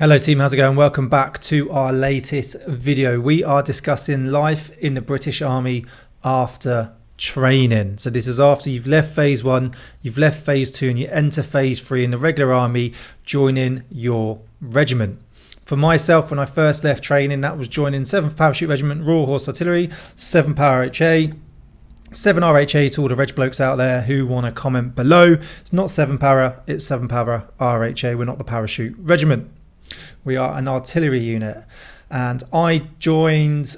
Hello team, how's it going? Welcome back to our latest video. We are discussing life in the British Army after training. So this is after you've left phase 1, you've left phase 2 and you enter phase 3 in the regular army, joining your regiment. For myself, when I first left training, that was joining 7th Parachute Regiment, Royal Horse Artillery, 7 PARA RHA. 7 RHA to all the reg blokes out there who want to comment below. It's not 7 PARA, it's 7 PARA RHA. We're not the parachute regiment. We are an artillery unit, and I joined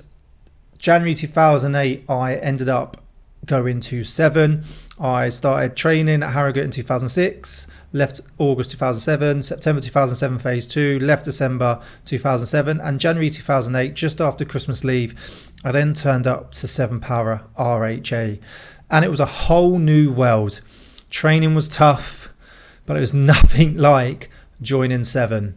January 2008. I ended up going to 7. I started training at Harrogate in 2006, left August 2007, September 2007 phase 2, left December 2007, and January 2008, just after Christmas leave, I then turned up to 7 PARA RHA, and it was a whole new world. Training was tough, but it was nothing like joining 7.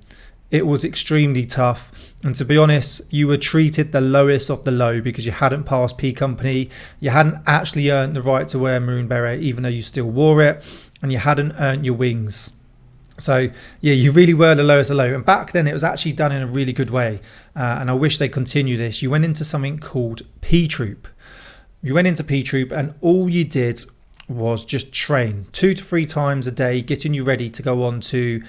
It was extremely tough, and to be honest, you were treated the lowest of the low because you hadn't passed P Company, you hadn't actually earned the right to wear a maroon beret even though you still wore it, and you hadn't earned your wings. So yeah, you really were the lowest of the low, and back then it was actually done in a really good way, and I wish they continue this. You went into something called P Troop. You went into P Troop and all you did was just train 2 to 3 times a day, getting you ready to go on to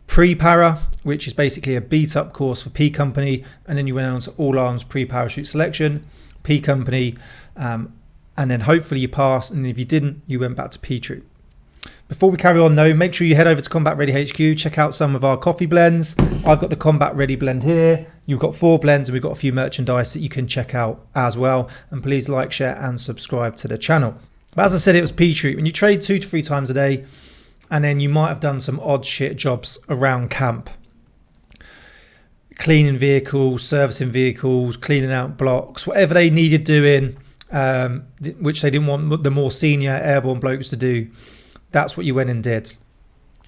Pre-Para, which is basically a beat-up course for P Company, and then you went on to All Arms Pre-Parachute Selection, P Company, and then hopefully you passed, and if you didn't, you went back to P Troop. Before we carry on though, make sure you head over to Combat Ready HQ, check out some of our coffee blends. I've got the Combat Ready blend here. You've got 4 blends, and we've got a few merchandise that you can check out as well. And please like, share, and subscribe to the channel. But as I said, it was P Troop, and you trade 2 to 3 times a day, and then you might have done some odd shit jobs around camp. Cleaning vehicles, servicing vehicles, cleaning out blocks, whatever they needed doing, which they didn't want the more senior airborne blokes to do. That's what you went and did.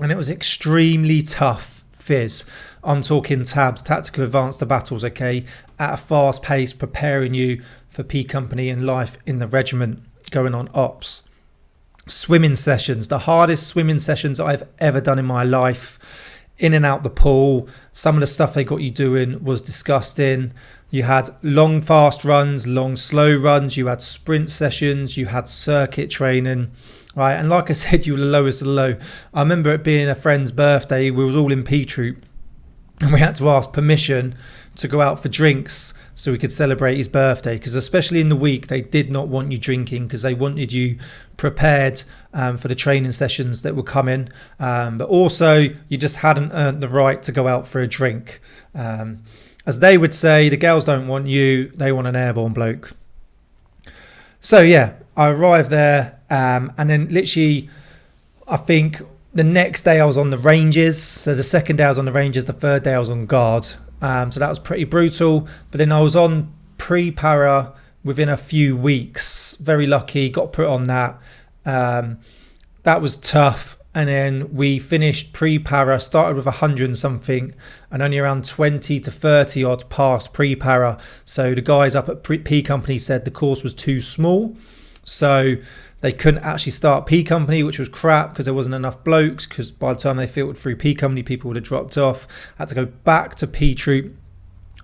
And it was extremely tough fizz. I'm talking tabs, tactical advanced to battles, okay, at a fast pace, preparing you for P Company and life in the regiment, going on ops. Swimming sessions, the hardest swimming sessions I've ever done in my life. In and out the pool. Some of the stuff they got you doing was disgusting. You had long fast runs, long slow runs, you had sprint sessions, you had circuit training, right? And like I said, you were the lowest of the low. I remember it being a friend's birthday. We was all in P Troop, and we had to ask permission to go out for drinks so we could celebrate his birthday, because especially in the week they did not want you drinking because they wanted you prepared for the training sessions that were coming, but also you just hadn't earned the right to go out for a drink. As they would say, the girls don't want you, they want an airborne bloke. So yeah, I arrived there, and then literally I think the next day I was on the ranges. So the second day I was on the ranges, the third day I was on guard. So that was pretty brutal. But then I was on pre-para within a few weeks. Very lucky, got put on that. That was tough. And then we finished pre-para, started with 100 and something, and only around 20 to 30 odd passed pre-para. So the guys up at P Company said the course was too small. So they couldn't actually start P Company, which was crap because there wasn't enough blokes, because by the time they filtered through P Company, people would have dropped off. Had to go back to P Troop.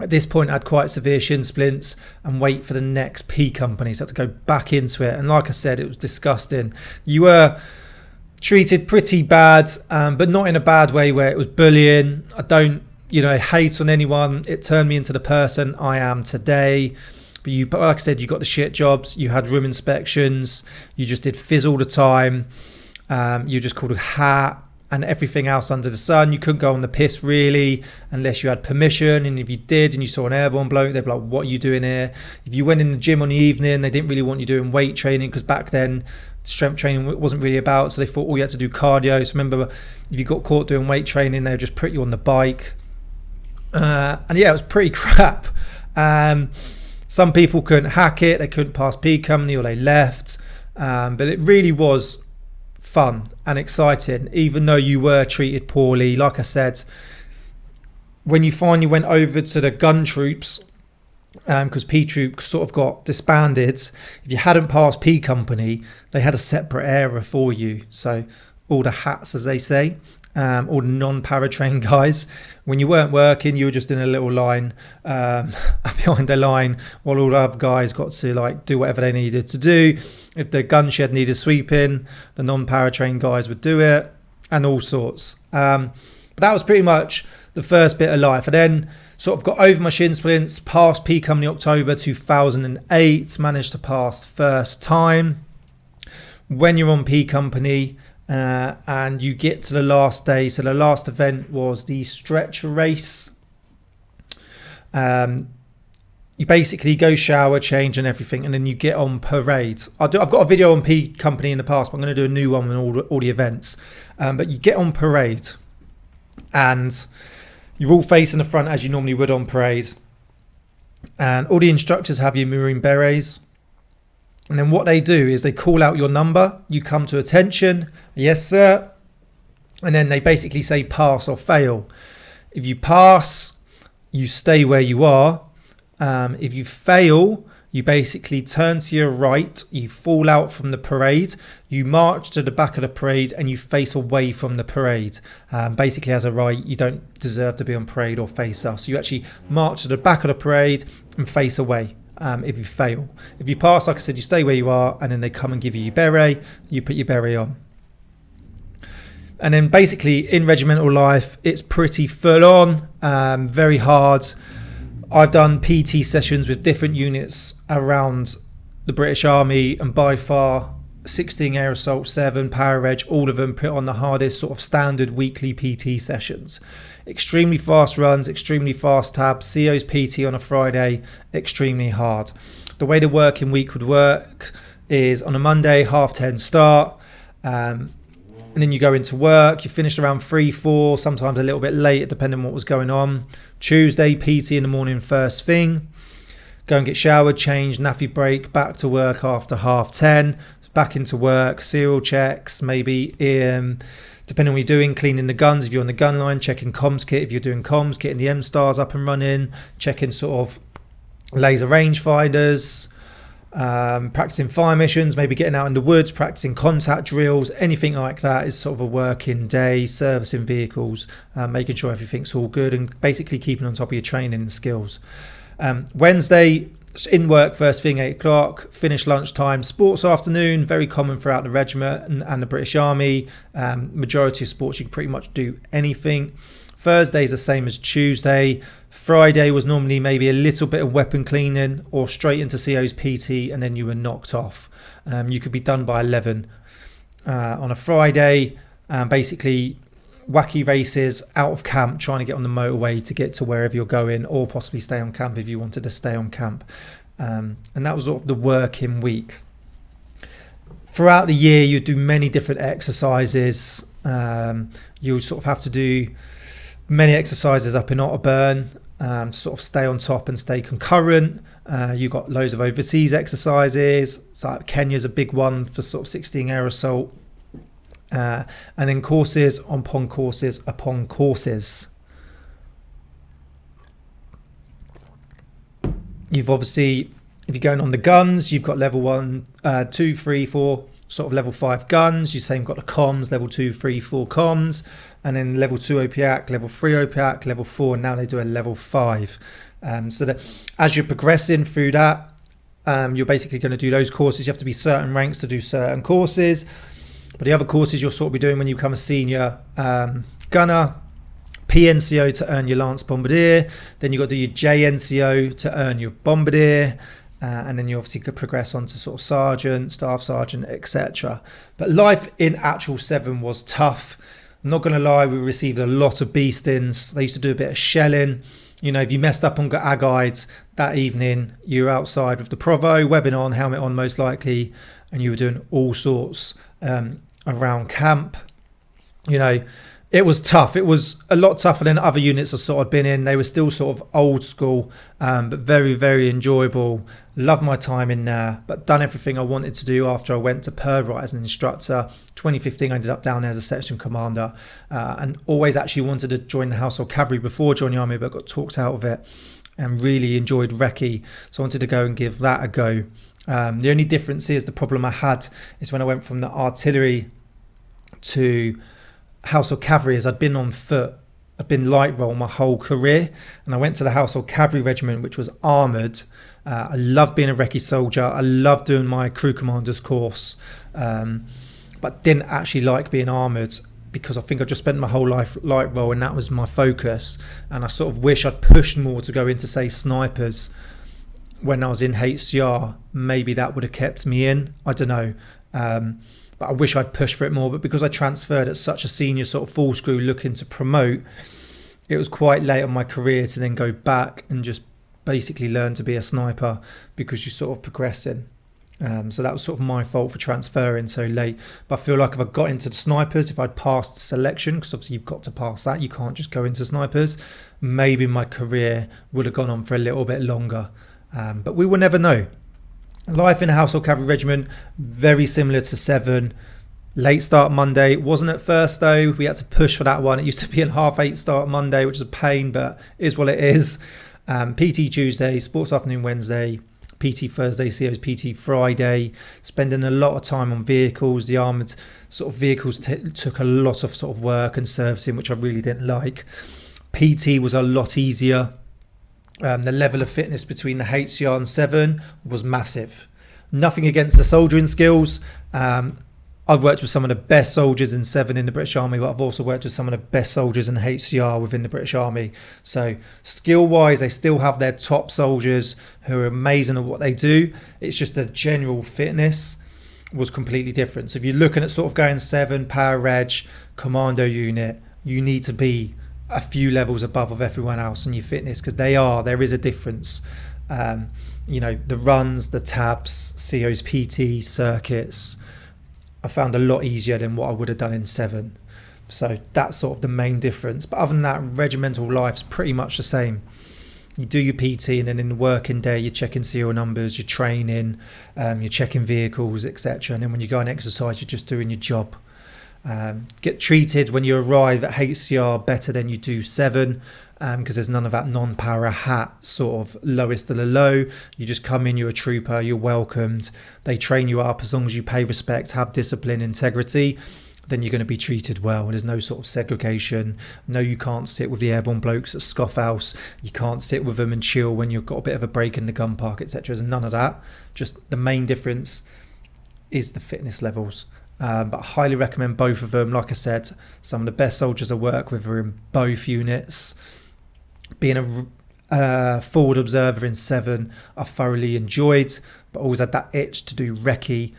At this point, I had quite severe shin splints and wait for the next P Company. So I had to go back into it. And like I said, it was disgusting. You were treated pretty bad, but not in a bad way where it was bullying. I don't, hate on anyone. It turned me into the person I am today. But like I said, you got the shit jobs, you had room inspections, you just did fizz all the time, you just called a hat and everything else under the sun. You couldn't go on the piss really unless you had permission, and if you did and you saw an airborne bloke, they'd be like, what are you doing here? If you went in the gym on the evening, they didn't really want you doing weight training because back then strength training wasn't really about, so they thought all you had to do cardio. So remember, if you got caught doing weight training, they would just put you on the bike, and yeah, it was pretty crap. Some people couldn't hack it, they couldn't pass P Company or they left, but it really was fun and exciting, even though you were treated poorly. Like I said, when you finally went over to the gun troops, because P Troop sort of got disbanded, if you hadn't passed P Company, they had a separate area for you. So all the hats, as they say, all the non-para trained guys. When you weren't working, you were just in a little line behind the line while all the other guys got to like do whatever they needed to do. If the gun shed needed sweeping, the non-para trained guys would do it, and all sorts. But that was pretty much the first bit of life. I then sort of got over my shin splints, passed P Company October 2008, managed to pass first time. When you're on P Company and you get to the last day, so the last event was the stretch race. You basically go shower, change and everything, and then you get on parade. I've got a video on P Company in the past, but I'm going to do a new one with all the events. But you get on parade and you're all facing the front as you normally would on parade. And all the instructors have your Marine berets. And then what they do is they call out your number. You come to attention. Yes, sir. And then they basically say pass or fail. If you pass, you stay where you are. If you fail, you basically turn to your right, you fall out from the parade, you march to the back of the parade and you face away from the parade. Basically as a right, you don't deserve to be on parade or face us. You actually march to the back of the parade and face away if you fail. If you pass, like I said, you stay where you are and then they come and give you your beret, you put your beret on. And then basically in regimental life, it's pretty full on, very hard. I've done PT sessions with different units around the British Army, and by far 16 Air Assault 7, PARA RHA, all of them put on the hardest sort of standard weekly PT sessions. Extremely fast runs, extremely fast tabs, CO's PT on a Friday, extremely hard. The way the working week would work is on a Monday, 10:30 start, and then you go into work, you finish around 3, 4, sometimes a little bit late depending on what was going on. Tuesday, PT in the morning first thing. Go and get showered, changed, nappy break, back to work after 10:30. Back into work, serial checks, maybe depending on what you're doing, cleaning the guns if you're on the gun line, checking comms kit if you're doing comms, getting the M-Stars up and running, checking sort of laser rangefinders, practicing fire missions, maybe getting out in the woods, practicing contact drills, anything like that is sort of a working day, servicing vehicles, making sure everything's all good and basically keeping on top of your training and skills. Wednesday, in work first thing, 8 o'clock, finish lunchtime, sports afternoon, very common throughout the regiment and the British Army. Majority of sports, you can pretty much do anything. Thursday's the same as Tuesday. Friday was normally maybe a little bit of weapon cleaning or straight into CO's PT and then you were knocked off. You could be done by 11 on a Friday. Basically wacky races out of camp, trying to get on the motorway to get to wherever you're going, or possibly stay on camp if you wanted to stay on camp. And that was sort of the working week. Throughout the year, you do many different exercises. You sort of have to do many exercises up in Otterburn, sort of stay on top and stay concurrent. You've got loads of overseas exercises. So Kenya's a big one for sort of 16 Air Assault. And then courses upon courses upon courses. You've obviously, if you're going on the guns, you've got level 1, 2, 3, 4, sort of level 5 guns. You same got the comms, level 2, 3, 4 comms, and then level 2 OPAC, level 3 OPAC, level 4, and now they do a level 5. So that as you're progressing through that, you're basically going to do those courses. You have to be certain ranks to do certain courses. But the other courses you'll sort of be doing when you become a senior gunner, PNCO to earn your Lance Bombardier, then you've got to do your JNCO to earn your Bombardier, and then you obviously could progress on to sort of sergeant, staff sergeant, etc. But life in actual 7 was tough. I'm not going to lie, we received a lot of beastings. They used to do a bit of shelling. You know, if you messed up on Agaide that evening, you were outside with the Provo, webbing on, helmet on most likely, and you were doing all sorts around camp. You know, it was tough. It was a lot tougher than other units I've sort of been in. They were still sort of old school, but very, very enjoyable. Loved my time in there, but done everything I wanted to do after I went to PARA RHA as an instructor. 2015, I ended up down there as a section commander, and always actually wanted to join the Household Cavalry before joining the Army, but got talked out of it and really enjoyed recce. So I wanted to go and give that a go. The only difference is the problem I had is when I went from the artillery to Household Cavalry is I'd been on foot. I've been light roll my whole career, and I went to the Household Cavalry Regiment, which was armoured. I loved being a recce soldier. I loved doing my crew commander's course, but didn't actually like being armoured because I think I just spent my whole life light roll, and that was my focus. And I sort of wish I'd pushed more to go into, say, snipers when I was in HCR. Maybe that would have kept me in. I don't know. But I wish I'd pushed for it more. But because I transferred at such a senior sort of full screw looking to promote, it was quite late on my career to then go back and just basically learn to be a sniper, because you're sort of progressing. So that was sort of my fault for transferring so late. But I feel like if I got into the snipers, if I'd passed selection, because obviously you've got to pass that, you can't just go into snipers, maybe my career would have gone on for a little bit longer. But we will never know. Life in a Household Cavalry Regiment, very similar to 7. Late start Monday. Wasn't at first though. We had to push for that one. It used to be a 8:30 start Monday, which is a pain, but is what it is. PT Tuesday, sports afternoon Wednesday, PT Thursday, CO's PT Friday. Spending a lot of time on vehicles. The armoured sort of vehicles took a lot of sort of work and servicing, which I really didn't like. PT was a lot easier. The level of fitness between the HCR and 7 was massive. Nothing against the soldiering skills. I've worked with some of the best soldiers in 7 in the British Army, but I've also worked with some of the best soldiers in HCR within the British Army. So skill-wise, they still have their top soldiers who are amazing at what they do. It's just the general fitness was completely different. So if you're looking at sort of going 7, PARA RHA, commando unit, you need to be a few levels above of everyone else in your fitness, because there is a difference. You know, the runs, the tabs, CO's PT, circuits, I found a lot easier than what I would have done in 7. So that's sort of the main difference. But other than that, regimental life's pretty much the same. You do your PT, and then in the working day, you're checking CO numbers, you're training, you're checking vehicles, etc. And then when you go and exercise, you're just doing your job. Get treated when you arrive at HCR better than you do 7, because there's none of that non-PARA hat sort of lowest of the low. You just come in, you're a trooper, you're welcomed. They train you up. As long as you pay respect, have discipline, integrity, then you're going to be treated well. There's no sort of segregation. No, you can't sit with the airborne blokes at Scoff House. You can't sit with them and chill when you've got a bit of a break in the gun park, etc. There's none of that. Just the main difference is the fitness levels. But I highly recommend both of them. Like I said, some of the best soldiers I work with are in both units. Being a forward observer in 7, I thoroughly enjoyed, but always had that itch to do recce.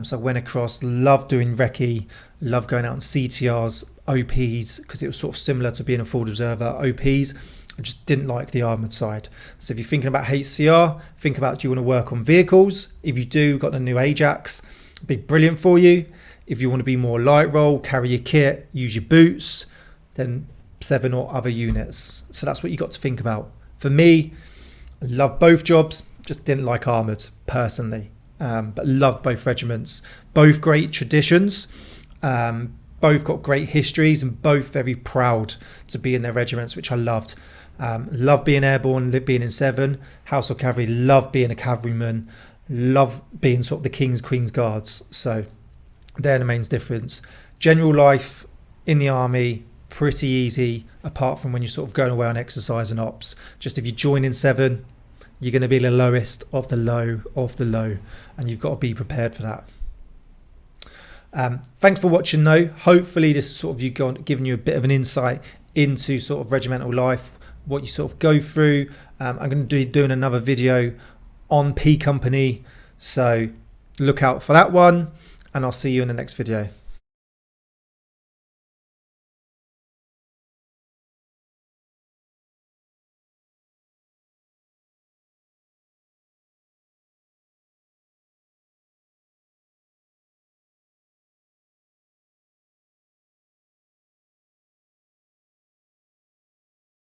So I went across, loved doing recce, loved going out on CTRs, OPs, because it was sort of similar to being a forward observer. OPs, I just didn't like the armoured side. So if you're thinking about HCR, think about, do you want to work on vehicles? If you do, got the new Ajax, be brilliant for you. If you want to be more light roll, carry your kit, use your boots, then 7 or other units. So that's what you got to think about. For me, I love both jobs, just didn't like armoured personally, but loved both regiments. Both great traditions, both got great histories, and both very proud to be in their regiments, which I loved. Love being airborne, being in 7. Household Cavalry, love being a cavalryman, love being sort of the King's Queen's Guards. So they're the main difference. General life in the army, pretty easy, apart from when you're sort of going away on exercise and ops. Just if you join in 7, you're going to be the lowest of the low of the low, and you've got to be prepared for that. Thanks for watching though. Hopefully this is sort of giving you a bit of an insight into sort of regimental life, what you sort of go through. I'm going to be doing another video on P Company, so look out for that one, and I'll see you in the next video.